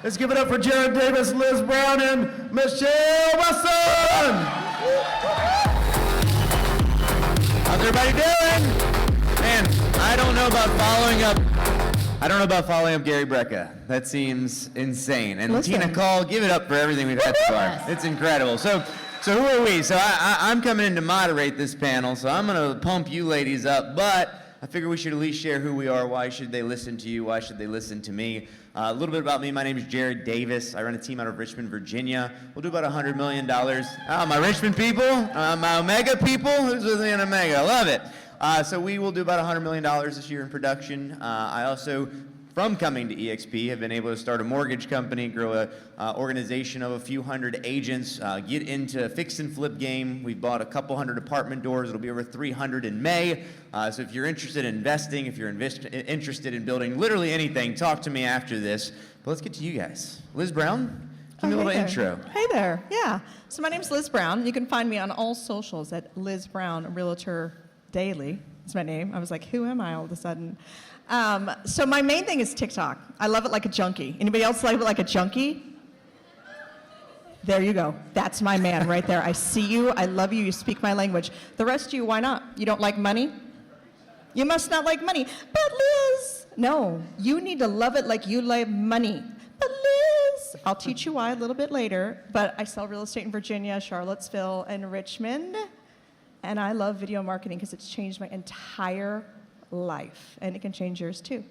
Let's give it up for Jared Davis, Liz Brown, and Michelle Wesson. How's everybody doing? Man, I don't know about following up Gary Brecka. That seems insane. And Listen. Tina Call, give it up for everything we've had so far. It's incredible. So who are we? So I'm coming in to moderate this panel, so I'm going to pump you ladies up, but I figure we should at least share who we are. Why should they listen to you? Why should they listen to me? A little bit about me. My name is Jared Davis. I run a team out of Richmond, Virginia. We'll do about $100 million. My Richmond people, my Omega people. Who's with me in Omega? I love it. So we will do about $100 million this year in production. I also, from coming to EXP, have been able to start a mortgage company, grow an organization of a few hundred agents, get into fix and flip game. We've bought a couple hundred apartment doors. It'll be over 300 in May. So if you're interested in investing, if you're interested in building literally anything, talk to me after this. But let's get to you guys. Liz Brown, give me a little intro. Hey there, yeah. So my name's Liz Brown. You can find me on all socials at Liz Brown Realtor Daily. That's my name. I was like, who am I all of a sudden? So my main thing is TikTok. I love it like a junkie. Anybody else love it like a junkie? There you go. That's my man right there. I see you. I love you. You speak my language. The rest of you, why not? You don't like money? You must not like money. But Liz, no, you need to love it like you love money. But Liz, I'll teach you why a little bit later, but I sell real estate in Virginia, Charlottesville, and Richmond, and I love video marketing because it's changed my entire life, and it can change yours too.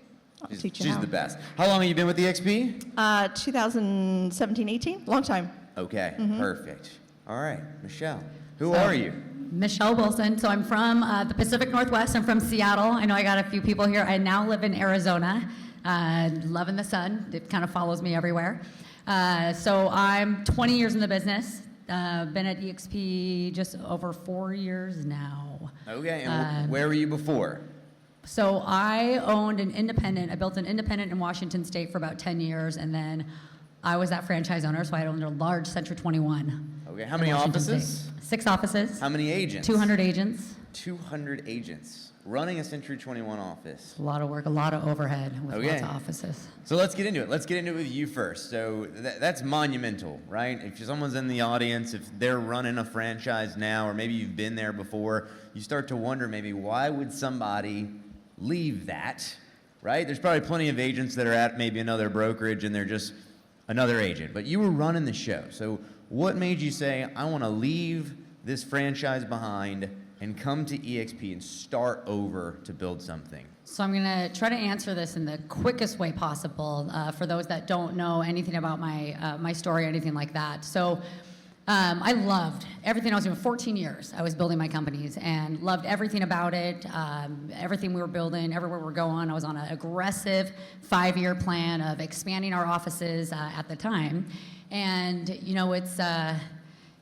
I'll teach you how. She's the best. How long have you been with EXP? 2017, 18, long time. Okay, perfect. All right, Michelle, who are you? Michelle Wilson. So I'm from the Pacific Northwest. I'm from Seattle. I know I got a few people here. I now live in Arizona, loving the sun. It kind of follows me everywhere. So I'm 20 years in the business. Been at EXP just over 4 years now. Okay, and where were you before? So I owned an independent. I built an independent in Washington State for about 10 years, and then I was that franchise owner, so I owned a large Century 21. Okay, how many offices? State. 6 offices. How many agents? 200 agents. 200 agents. Running a Century 21 office. A lot of work, a lot of overhead with lots of offices. So let's get into it. Let's get into it with you first. So that's monumental, right? If someone's in the audience, if they're running a franchise now, or maybe you've been there before, you start to wonder maybe why would somebody leave that, right? There's probably plenty of agents that are at maybe another brokerage and they're just another agent, but you were running the show. So what made you say, I want to leave this franchise behind and come to EXP and start over to build something? So I'm going to try to answer this in the quickest way possible for those that don't know anything about my story or anything like that. So I loved everything I was doing. 14 years I was building my companies and loved everything about it, everything we were building, everywhere we're going. I was on an aggressive 5-year plan of expanding our offices at the time. And, you know, it's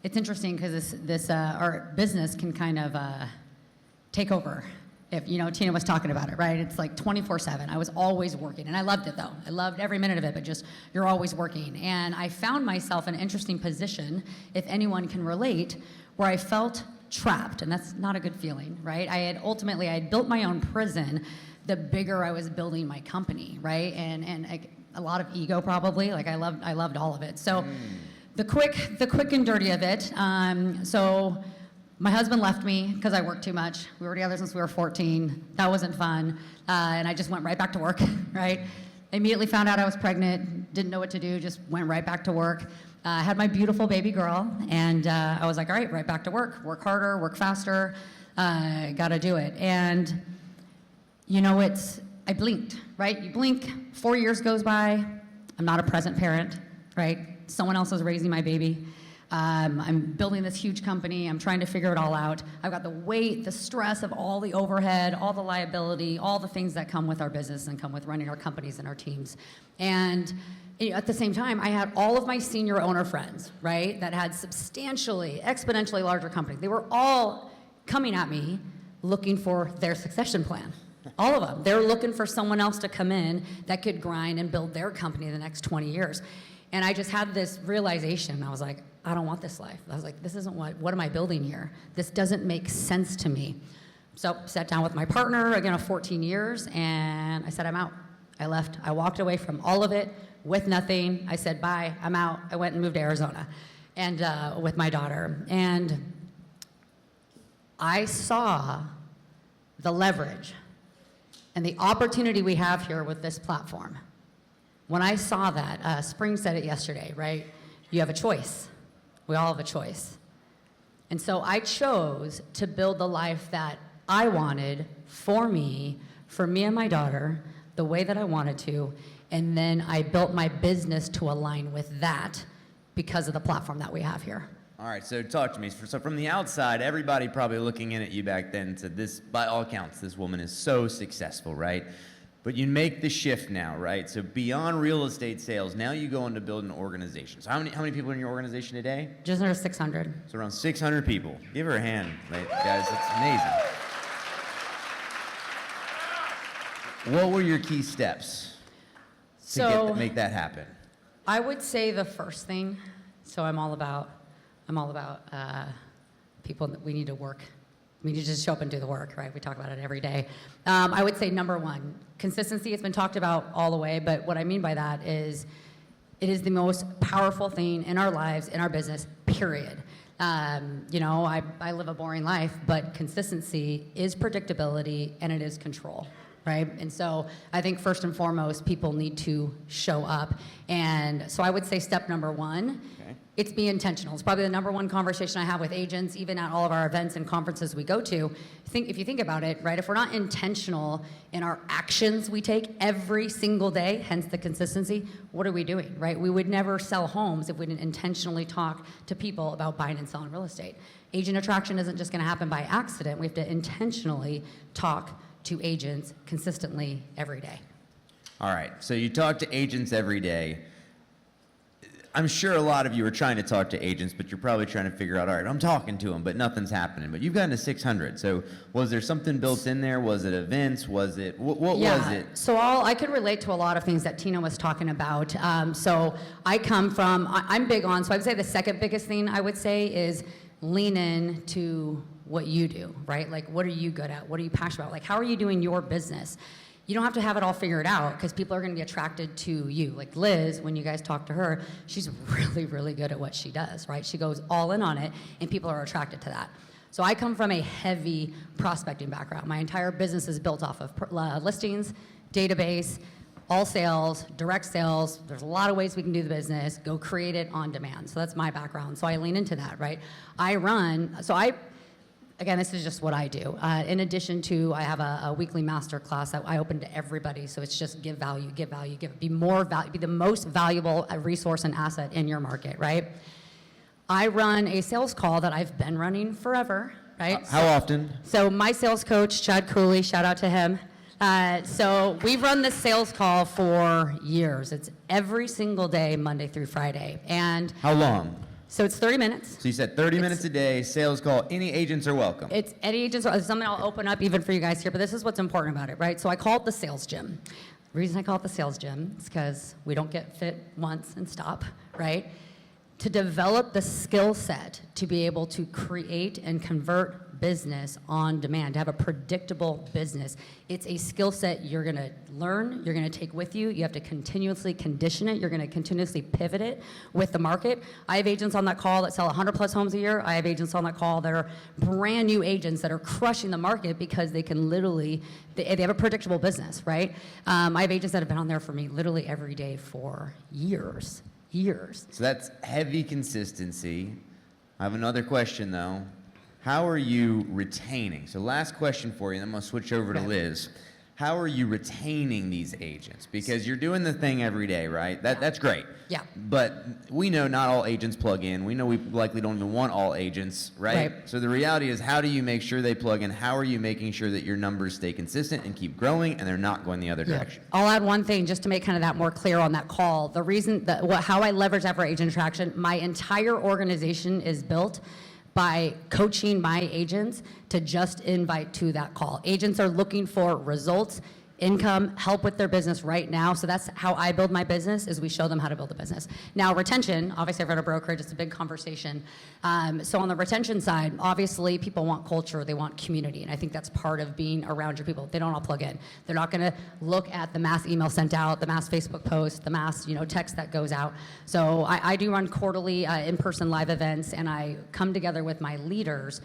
interesting because this our business can kind of take over. If, you know, Tina was talking about it, right? It's like 24/7. I was always working, and I loved it, though. I loved every minute of it, but just, you're always working. And I found myself in an interesting position, if anyone can relate, where I felt trapped, and that's not a good feeling, right? I had built my own prison the bigger I was building my company, right? And a lot of ego, probably. Like, I loved all of it. So the quick and dirty of it, so my husband left me because I worked too much. We were together since we were 14. That wasn't fun. And I just went right back to work, right? I immediately found out I was pregnant, didn't know what to do, just went right back to work. I had my beautiful baby girl, and I was like, all right back to work harder, work faster, gotta do it. And, you know, I blinked, right? You blink, 4 years goes by, I'm not a present parent, right? Someone else is raising my baby. I'm building this huge company. I'm trying to figure it all out. I've got the weight, the stress of all the overhead, all the liability, all the things that come with our business and come with running our companies and our teams. And at the same time, I had all of my senior owner friends, right, that had substantially, exponentially larger companies. They were all coming at me looking for their succession plan. All of them. They were looking for someone else to come in that could grind and build their company the next 20 years. And I just had this realization. I was like, I don't want this life. I was like, this isn't what am I building here? This doesn't make sense to me. So sat down with my partner, again, of 14 years, and I said, I'm out. I left. I walked away from all of it, with nothing. I said, bye, I'm out. I went and moved to Arizona and with my daughter. And I saw the leverage and the opportunity we have here with this platform. When I saw that, Spring said it yesterday, right? You have a choice. We all have a choice. And so I chose to build the life that I wanted for me and my daughter, the way that I wanted to, and then I built my business to align with that because of the platform that we have here. All right, so talk to me. So from the outside, everybody probably looking in at you back then said, this, by all accounts, this woman is so successful, right? But you make the shift now, right? So beyond real estate sales, now you go into building an organization. So how many people are in your organization today? Just under 600. So around 600 people. Give her a hand, guys. That's amazing. What were your key steps to make that happen? I would say the first thing, so I'm all about people that we need to work. We need to just show up and do the work, right? We talk about it every day. I would say number one, consistency. It's been talked about all the way, but what I mean by that is it is the most powerful thing in our lives, in our business, period. You know, I live a boring life, but consistency is predictability and it is control. Right? And so I think first and foremost, people need to show up. And so I would say step number one, it's be intentional. It's probably the number one conversation I have with agents, even at all of our events and conferences we go to. If you think about it, right? If we're not intentional in our actions we take every single day, hence the consistency, what are we doing, right? We would never sell homes if we didn't intentionally talk to people about buying and selling real estate. Agent attraction isn't just gonna happen by accident. We have to intentionally talk to agents consistently every day. All right, so you talk to agents every day. I'm sure a lot of you are trying to talk to agents, but you're probably trying to figure out, all right, I'm talking to them, but nothing's happening. But you've gotten to 600, so was there something built in there? Was it events? Was it, what was it? So I could relate to a lot of things that Tina was talking about. So I come from, I'm big on, so I would say the second biggest thing I would say is lean in to what you do, right? Like, what are you good at? What are you passionate about? Like, how are you doing your business? You don't have to have it all figured out because people are going to be attracted to you. Like Liz, when you guys talk to her, she's really, really good at what she does, right? She goes all in on it, and people are attracted to that. So I come from a heavy prospecting background. My entire business is built off of listings, database, all sales, direct sales. There's a lot of ways we can do the business. Go create it on demand. So that's my background. So I lean into that, right? Again, this is just what I do. In addition to, I have a weekly master class that I open to everybody. So it's just give value, be the most valuable resource and asset in your market, right? I run a sales call that I've been running forever, right? How often? So my sales coach, Chad Cooley, shout out to him. So we've run this sales call for years. It's every single day, Monday through Friday. And how long? So it's 30 minutes. So you said 30 minutes a day, sales call. Any agents are welcome. It's any agents. It's something I'll open up even for you guys here, but this is what's important about it, right? So I call it the sales gym. The reason I call it the sales gym is because we don't get fit once and stop, right? To develop the skill set to be able to create and convert business on demand, to have a predictable business. It's a skill set you're going to learn, you're going to take with you. You have to continuously condition it. You're going to continuously pivot it with the market. I have agents on that call that sell 100 plus homes a year. I have agents on that call that are brand new agents that are crushing the market because they can literally, they have a predictable business, right? I have agents that have been on there for me literally every day for years. So that's heavy consistency. I have another question though. How are you retaining? So last question for you, and I'm gonna switch over to Liz. How are you retaining these agents? Because you're doing the thing every day, right? That's great. Yeah. But we know not all agents plug in. We know we likely don't even want all agents, right? So the reality is, how do you make sure they plug in? How are you making sure that your numbers stay consistent and keep growing and they're not going the other direction? I'll add one thing just to make kind of that more clear on that call. The reason how I leverage that for agent attraction, my entire organization is built by coaching my agents to just invite to that call. Agents are looking for results income, help with their business right now. So that's how I build my business, is we show them how to build a business. Now, retention, obviously I've run a brokerage, it's a big conversation. So on the retention side, obviously people want culture, they want community, and I think that's part of being around your people. They don't all plug in. They're not gonna look at the mass email sent out, the mass Facebook post, the mass text that goes out. So I do run quarterly in-person live events, and I come together with my leaders.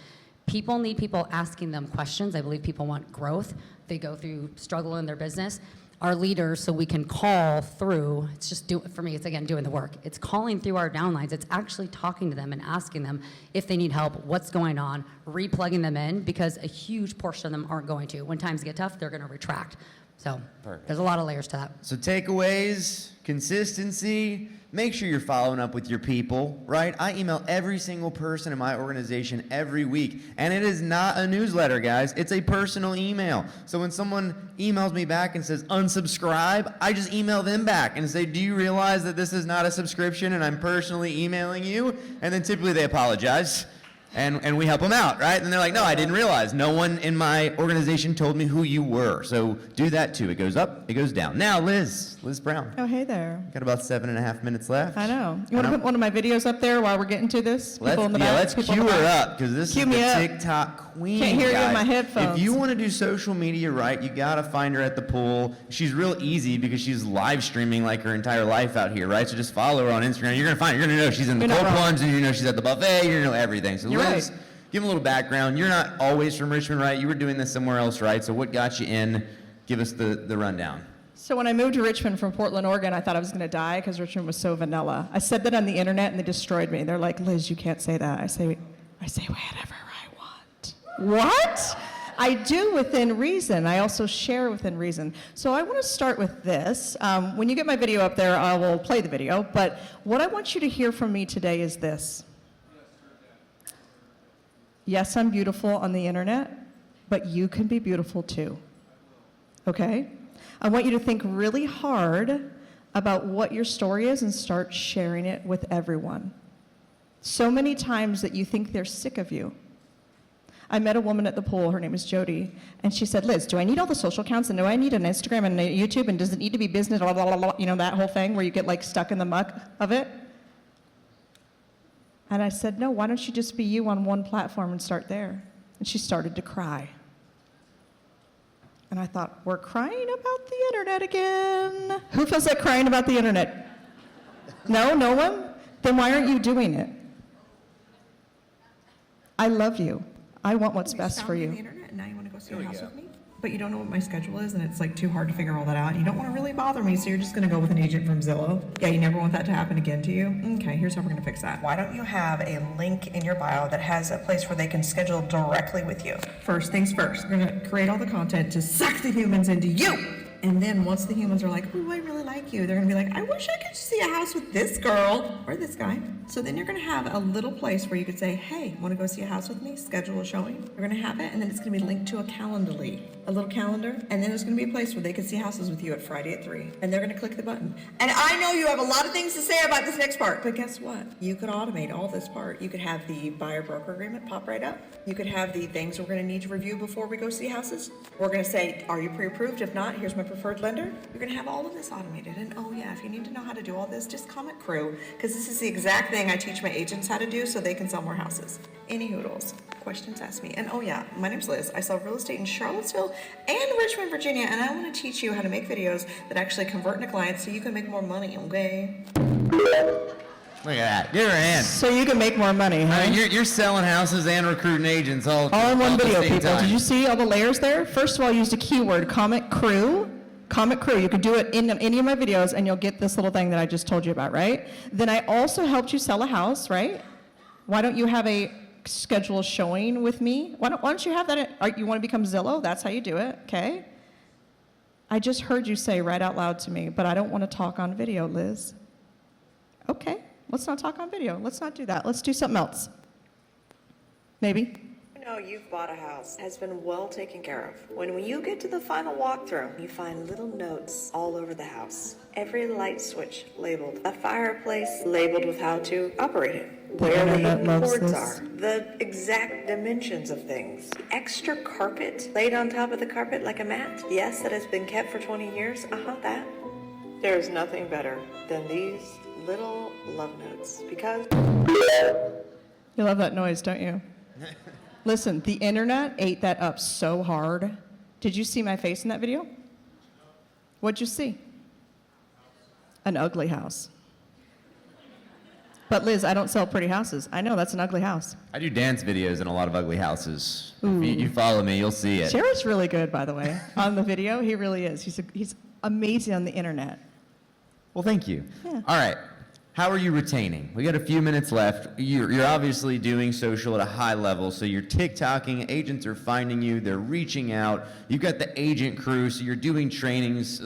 People need people asking them questions. I believe people want growth. They go through struggle in their business. Our leaders, so we can call through, it's just for me, it's again doing the work. It's calling through our downlines. It's actually talking to them and asking them if they need help, what's going on, replugging them in, because a huge portion of them aren't going to. When times get tough, they're going to retract. So there's a lot of layers to that. So takeaways, consistency, make sure you're following up with your people, right? I email every single person in my organization every week, and it is not a newsletter, guys. It's a personal email. So when someone emails me back and says unsubscribe, I just email them back and say, do you realize that this is not a subscription and I'm personally emailing you? And then typically they apologize. And we help them out, right? And they're like, no, I didn't realize. No one in my organization told me who you were. So do that too. It goes up, it goes down. Now, Liz Brown. Oh, hey there. Got about 7.5 minutes left. I know. You want to put one of my videos up there while we're getting to this? People in the back? Let's cue her up, because this is the TikTok queen. Can't hear you guys. in my headphones. If you want to do social media right, you got to find her at the pool. She's real easy because she's live streaming like her entire life out here, right? So just follow her on Instagram. You're going to find her. You're going to know she's in the cold plunge, and you know she's at the buffet. You're going to know everything. So You're Liz, right. Give them a little background. You're not always from Richmond, right? You were doing this somewhere else, right? So what got you in? Give us the rundown. So when I moved to Richmond from Portland, Oregon, I thought I was going to die because Richmond was so vanilla. I said that on the internet, and they destroyed me. They're like, Liz, you can't say that. I say whatever I want. What? I do within reason. I also share within reason. So I want to start with this. When you get my video up there, I will play the video. But what I want you to hear from me today is this. Yes, I'm beautiful on the internet, but you can be beautiful too. Okay? I want you to think really hard about what your story is and start sharing it with everyone. So many times that you think they're sick of you. I met a woman at the pool, her name is Jody, and she said, Liz, do I need all the social accounts, and do I need an Instagram and a YouTube, and does it need to be business, blah, blah, blah, blah, you know, that whole thing where you get like stuck in the muck of it? And I said, no, why don't you just be you on one platform and start there? And she started to cry. And I thought, we're crying about the internet again. Who feels like crying about the internet? No, no one? Then why aren't you doing it? I love you. I want what's best for On the you. internet, and now you want to go see a house with me? But you don't know what my schedule is, and it's like too hard to figure all that out. You don't want to really bother me, so you're just going to go with an agent from Zillow. Yeah, you never want that to happen again to you? Okay, here's how we're going to fix that. Why don't you have a link in your bio that has a place where they can schedule directly with you? First things first, we're going to create all the content to suck the humans into you. And then once the humans are like, ooh, I really like you, they're going to be like, I wish I could see a house with this girl or this guy. So then you're going to have a little place where you could say, hey, want to go see a house with me? Schedule a showing. You're going to have it, and then it's going to be linked to a Calendly, a little calendar. And then there's going to be a place where they can see houses with you at Friday at 3. And they're going to click the button. And I know you have a lot of things to say about this next part, but guess what? You could automate all this part. You could have the buyer-broker agreement pop right up. You could have the things we're going to need to review before we go see houses. We're going to say, are you pre-approved? If not, here's my preferred lender. You're going to have all of this automated. And oh yeah, if you need to know how to do all this, just comment crew, because this is the exact thing I teach my agents how to do so they can sell more houses. Any hoodles, questions, ask me. And oh yeah, my name's Liz. I sell real estate in Charlottesville and Richmond, Virginia, and I want to teach you how to make videos that actually convert into clients so you can make more money, okay? Look at that. Give her a hand. So you can make more money, huh? I mean, you're selling houses and recruiting agents all All in one at the video, same people. time. Did you see all the layers there? First of all, I used a keyword, comment crew. Comment crew. You can do it in any of my videos, and you'll get this little thing that I just told you about, right? Then I also helped you sell a house, right? Why don't you have a schedule showing with me? Why don't you have that? You want to become Zillow? That's how you do it, okay? I just heard you say right out loud to me, but I don't want to talk on video, Liz. Okay, let's not talk on video. Let's not do that. Let's do something else. Maybe. You know you've bought a house, has been well taken care of. When you get to the final walkthrough, you find little notes all over the house. Every light switch labeled, a fireplace labeled with how to operate it, where the hidden cords are, the exact dimensions of things. The extra carpet laid on top of the carpet like a mat, yes, that has been kept for 20 years, that. There is nothing better than these little love notes, because... You love that noise, don't you? Listen, the internet ate that up so hard. Did you see my face in that video? What'd you see? An ugly house. But Liz, I don't sell pretty houses. I know, that's an ugly house. I do dance videos in a lot of ugly houses. If you follow me, you'll see it. Jared's really good, by the way, on the video. He really is. He's amazing on the internet. Well, thank you. Yeah. All right. How are you retaining? We got a few minutes left. You're obviously doing social at a high level, so you're TikToking, agents are finding you, they're reaching out. You've got the agent crew, so you're doing trainings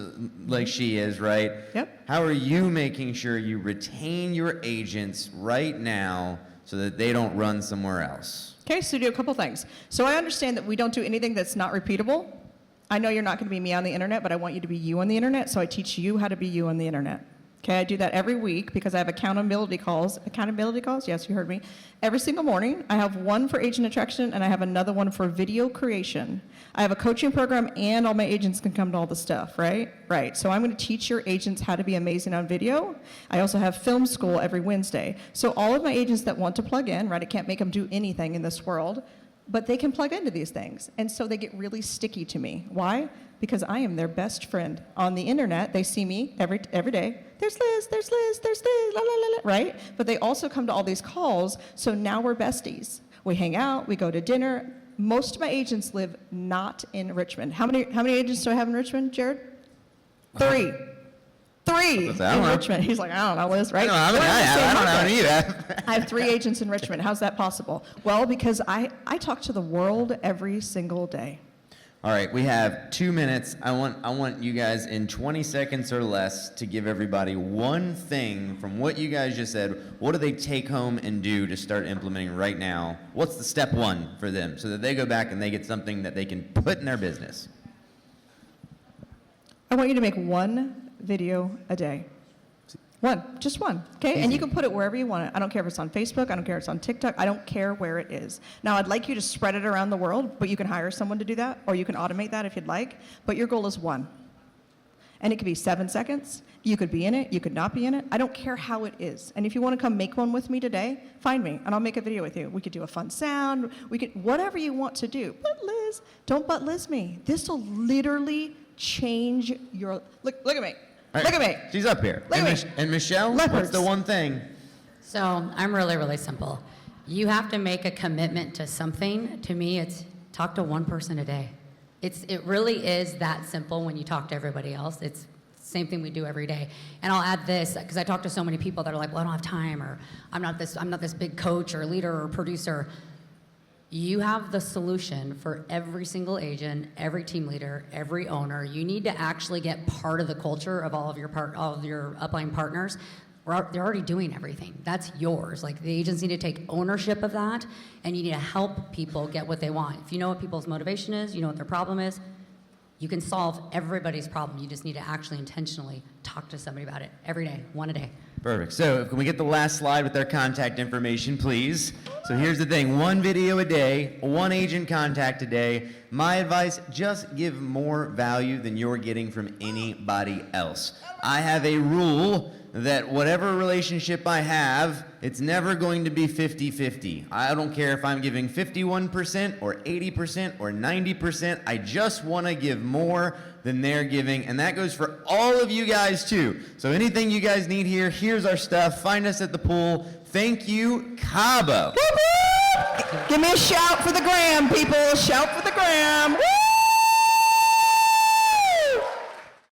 like she is, right? Yep. How are you making sure you retain your agents right now so that they don't run somewhere else? Okay, so do a couple things. So I understand that we don't do anything that's not repeatable. I know you're not going to be me on the internet, but I want you to be you on the internet, so I teach you how to be you on the internet. Okay, I do that every week because I have accountability calls. Accountability calls? Yes, you heard me. Every single morning, I have one for agent attraction and I have another one for video creation. I have a coaching program and all my agents can come to all the stuff, right? Right, so I'm going to teach your agents how to be amazing on video. I also have film school every Wednesday. So all of my agents that want to plug in, right, I can't make them do anything in this world, but they can plug into these things. And so they get really sticky to me. Why? Because I am their best friend. On the internet, they see me every day. There's Liz, there's Liz, there's Liz, la la la la, right? But they also come to all these calls, so now we're besties. We hang out, we go to dinner. Most of my agents live not in Richmond. How many agents do I have in Richmond, Jared? Three in Richmond. He's like, I don't know, Liz, right? I don't know how many you have. I have 3 agents in Richmond. How's that possible? Well, because I talk to the world every single day. All right, we have 2 minutes. I want you guys in 20 seconds or less to give everybody one thing from what you guys just said. What do they take home and do to start implementing right now? What's the step one for them so that they go back and they get something that they can put in their business? I want you to make 1 video a day. Just one, okay? Easy. And you can put it wherever you want it. I don't care if it's on Facebook, I don't care if it's on TikTok, I don't care where it is. Now, I'd like you to spread it around the world, but you can hire someone to do that, or you can automate that if you'd like, but your goal is 1. And it could be 7 seconds, you could be in it, you could not be in it, I don't care how it is. And if you want to come make one with me today, find me, and I'll make a video with you. We could do a fun sound, we could, whatever you want to do. But Liz, don't but Liz me. This will literally change your, look at me. Right. Look at me. She's up here. Look at me. And Michelle, Leopards. what's the one thing? So I'm really, really simple. You have to make a commitment to something. To me, it's talk to one person a day. It really is that simple when you talk to everybody else. It's the same thing we do every day. And I'll add this, because I talk to so many people that are like, well, I don't have time, or I'm not this big coach or leader or producer. You have the solution for every single agent, every team leader, every owner. You need to actually get part of the culture of all of your upline partners. They're already doing everything. That's yours. Like, the agents need to take ownership of that, and you need to help people get what they want. If you know what people's motivation is, you know what their problem is, you can solve everybody's problem. You just need to actually intentionally talk to somebody about it every day, 1 a day. Perfect. So can we get the last slide with their contact information, please? So here's the thing. 1 video a day, 1 agent contact a day. My advice, just give more value than you're getting from anybody else. I have a rule that whatever relationship I have, it's never going to be 50-50. I don't care if I'm giving 51% or 80% or 90%. I just want to give more than they're giving, and that goes for all of you guys too. So anything you guys need here, here's our stuff. Find us at the pool. Thank you, CABO. Give me a shout for the gram, people. Shout for the gram. Woo!